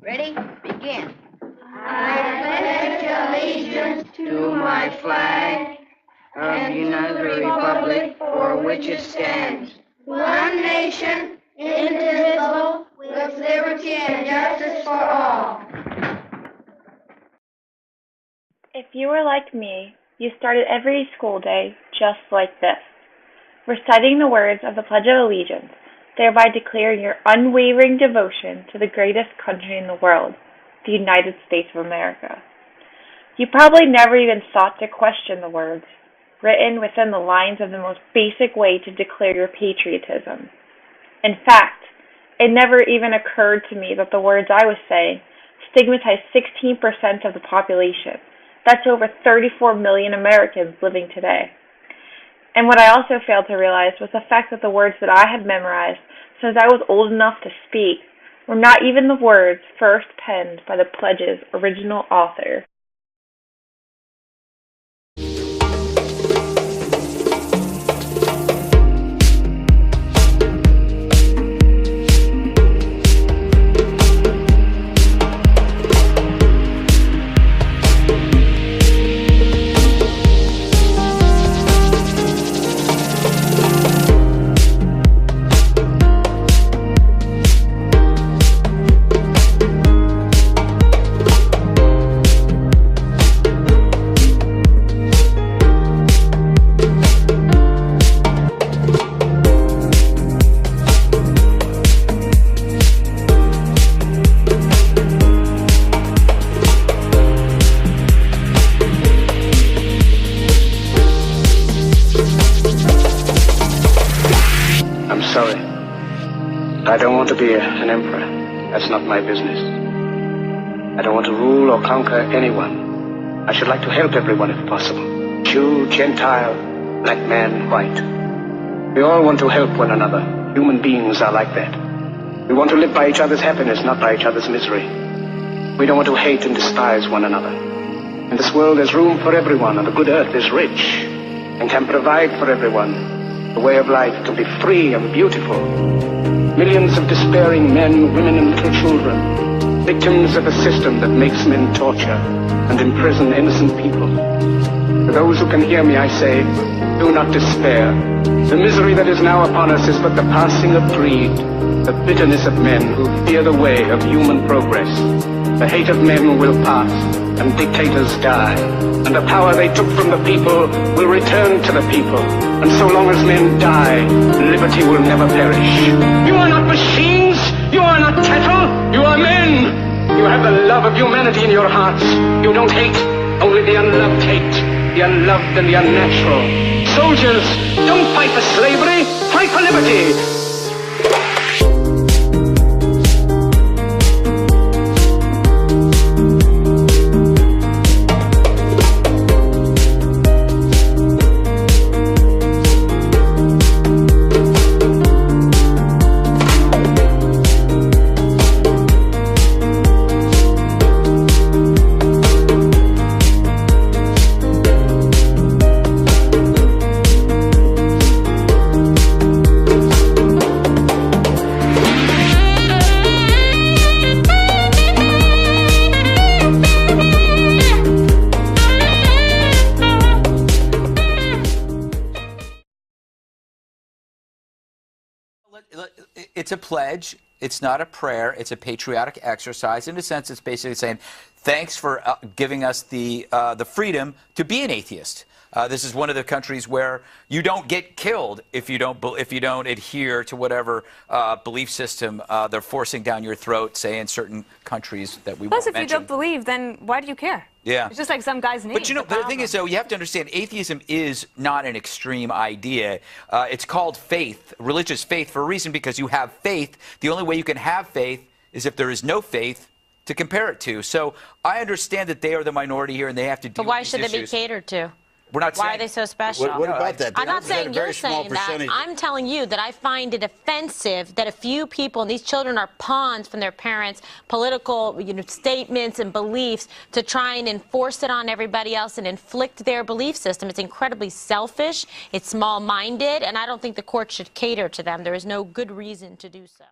Ready? Begin. I pledge allegiance to my flag and to the republic for which it stands, one nation, indivisible, with liberty and justice for all. If you were like me, you started every school day just like this, reciting the words of the Pledge of Allegiance, thereby declaring your unwavering devotion to the greatest country in the world, the United States of America. You probably never even thought to question the words, written within the lines of the most basic way to declare your patriotism. In fact, it never even occurred to me that the words I was saying stigmatized 16% of the population. That's over 34 million Americans living today. And what I also failed to realize was the fact that the words that I had memorized since I was old enough to speak were not even the words first penned by the Pledge's original author. Sorry. I don't want to be an emperor. That's not my business. I don't want to rule or conquer anyone. I should like to help everyone if possible. Jew, Gentile, black man, white. We all want to help one another. Human beings are like that. We want to live by each other's happiness, not by each other's misery. We don't want to hate and despise one another. In this world there's room for everyone, and the good earth is rich and can provide for everyone. The way of life can be free and beautiful. Millions of despairing men, women, and little children, victims of a system that makes men torture and imprison innocent people. To those who can hear me, I say, do not despair. The misery that is now upon us is but the passing of greed, the bitterness of men who fear the way of human progress. The hate of men will pass, and dictators die, and the power they took from the people will return to the people. And so long as men die, liberty will never perish. You are not machines, you are not cattle, you are men. You have the love of humanity in your hearts. You don't hate, only the unloved hate, the unloved and the unnatural. Soldiers, don't fight for slavery, fight for liberty. It's a pledge. It's not a prayer. It's a patriotic exercise. In a sense, it's basically saying, thanks for giving us the freedom to be an atheist. This is one of the countries where you don't get killed if you don't adhere to whatever belief system they're forcing down your throat, say in certain countries that we won't mention. Plus, if you don't believe, then why do you care? Yeah. It's just like some guy's name. But you know, the thing is, though, you have to understand, atheism is not an extreme idea. It's called faith, religious faith, for a reason, because you have faith. The only way you can have faith is if there is no faith to compare it to. So I understand that they are the minority here and they have to deal with these issues. But why should they be catered to? We're not Why saying, are they so special? What about that? I'm not saying you're saying that. I'm telling you that I find it offensive that a few people, and these children are pawns from their parents' political statements and beliefs to try and enforce it on everybody else and inflict their belief system. It's incredibly selfish. It's small-minded, and I don't think the court should cater to them. There is no good reason to do so.